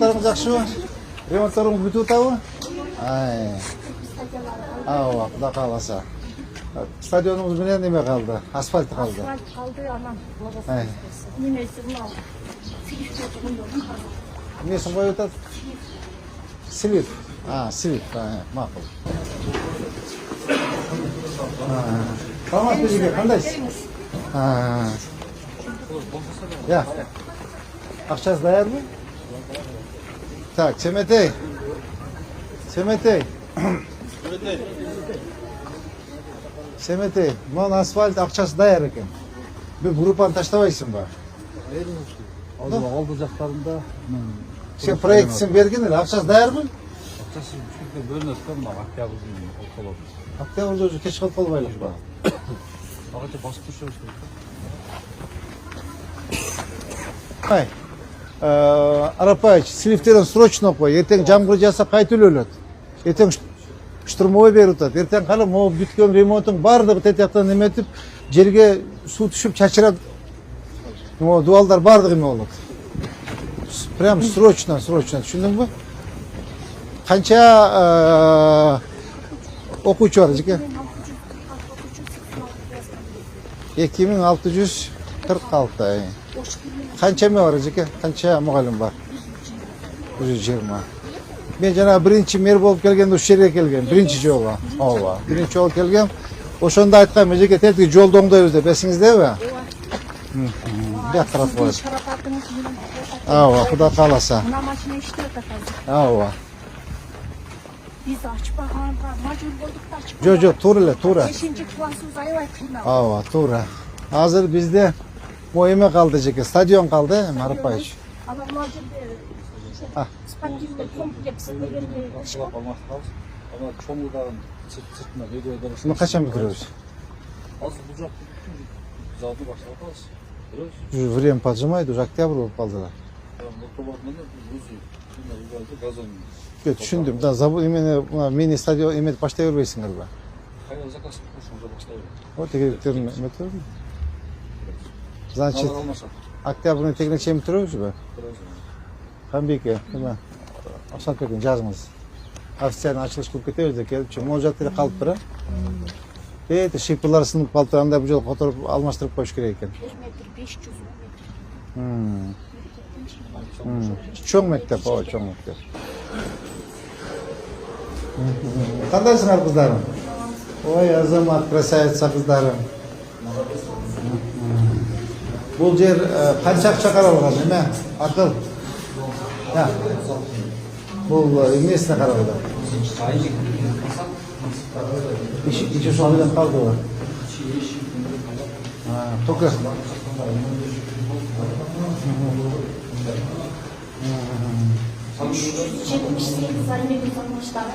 Жақсы, ремонттарың бүтіп атабы? Ау, құда қаласа. Стадионымыз менен неме қалды? Асфальт қалды. Асфальт қалды, анан. Немесі мынау. Несін қойып өтеді? Свит. Свит, мақұл. Саламат бізге, қандайсыз? Я. Ақшасы даяр ма? Так, Семетей. Семетей, мұн асфальт ақшасы даяр екен. Бір группаны таштабайсың ба? Алды жақтарында. Сен проектісін берген әлі, ақшасы даяр ма? Ақшасы үшкілді бөлінеді қой, мына октябрьдің орталығы. Октябрьде өзі кеш қалып қалбайлық ба? Ағача басып тұршы өшкілді. Арапаевич, слифтерін срочно қой, ертең жамғыр жаса қай төлөледі. Ертең штурмовой беріп өтеді. Ертең қалым, ол бүткен ремонтың бардығы тетяқтан неметіп, жерге су түшіп чачырады. Дуалдар бардығы ме олады. Прям срочно, түсіндің бі? Қанша оқучы бар, жеке? 2646. Қанша ме бар, жеке? Қанша мұғалім бар? 120. Мен жаңа бірінші мер болып келген, осы жерге келген. Бірінші жолға. Бірінші жол келген. Ошонда айтқан, жеке тетігі жолды оңдайбыз деп, есіңізде бе? Бәк қарап қойып. Құда қаласа. Мына машина ішті өті қазір. Біз ашпағанға мажбур болдық та ашпағанға. Жоқ, тура. 5-ші классымыз аябай қиналды. Тура. Азыр бізде мойыме қалды, жеке. Стадион қалды, Арапаевич. Ана мына жерде спортивный комплекс дегенде Ашылап алмақты қалыз. Ана чоңылдағын сыртына видеодар. Мұны қашан бітіреміз? Азыр бұл жақты залды башылап қалыз. Время поджимает, уже октябрь болып қалдыlar. Түшіндім, именно мини-стадион еметіп баштай өрбейсіңдер ба? Қайда заказ қошын уже баштай өрбей. Тегеректерін еметіп өрбей? Значит, октябрьдің тегіне чейін бітіреміз ба? Қанбеке, Асанбектің жазыңыз. Официально ашылыш қылып кетеміз де келіп, ол жақтары қалып тұра. Шипырлар сынып қалып тұрғанда бұл жол қотырып алмастырып қойыш керек екен. 1 метр, 500 метр. Чоң мектеп, чоң мектеп. Қандайсыңар қыздарым? Ой, азамат, красавица қыздарым. Бұл жер қанша ақша қаралған, неме? Ақыл? Бұл несіне қаралды? İçi sonradan kaldılar. Только. 78 aylık sanmışlar.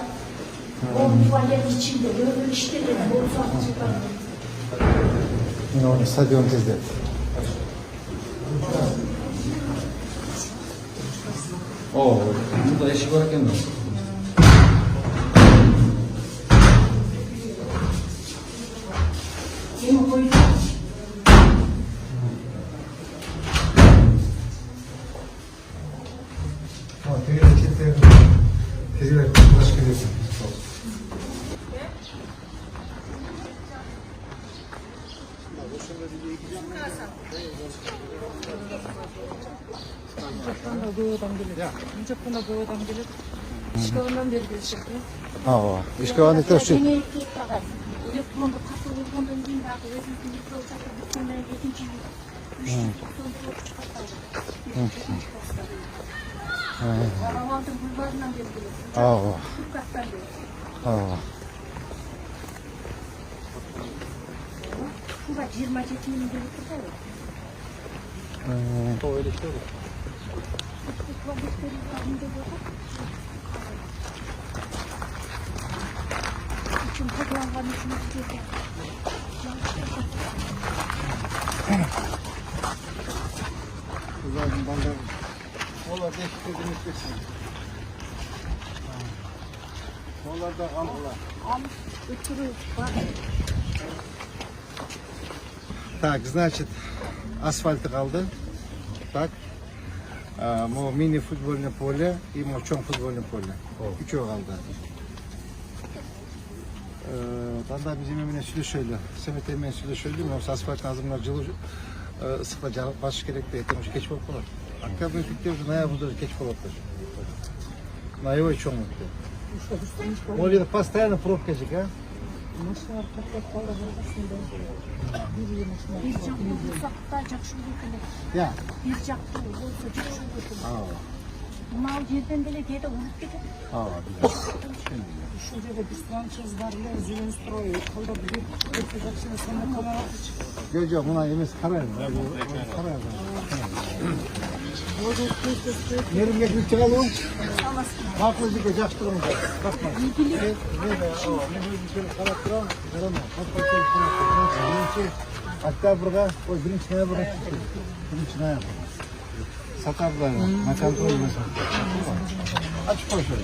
O tuvalet içinde böyle işleri bozulmuş. Stadion tezde. Burada eşik olarak gelmez. 무조건 보여담 gelip işgalından beri geçecek. İşgalından beri geçecek. Elektronu katı olduğundan değil de özümüzün bir olacak bütünler 7. yıl 394 çıkartacak. Aravaldım bulvarından beri geliyor. Kırkattan beri. Şurada 27 yılın gelip tutar. Öyle işte olur. İçim toplangan içine gidiyor. Güzel banlar. Onlar değişik etmesin. Onlar da kaldılar. Так, значит, асфальты қалды. Так. Mo mini futbolne polе и mo чоң футбольный поле. Үчөө калды. Танда биз эме менен сүйлөшөлү. Семет менен сүйлөшөлү. Могу асфальттын азырына жылуу ысыкка басыш керек деп этим кеч болуп калат. Октябрь биттеп ноябрда кеч болот. Ноябрь чоң өттү. Могу жерде постоянно пробка жик, а? Машиналар токтоп калды ортосунда. Бир жактуу болсо да жакшы болот эле. Я. Бир жактуу болсо жакшы болот эле. Мына жерден деле кээде уруп кетет. Ушул жерде биз франчайз бар эле, Зеленстрой, колдоп бир өтө жакшы нерсени кылып Жок, мына эмес карайм. Карайм. Неримге кирип чыгалуу? Макул жерге жакшы турган. Бакма. Мен карап турам, жарама. Октябрга, ой, 1-ноябрга. 1-ноябрга. Сатарда на контроль. Açık koşuyor.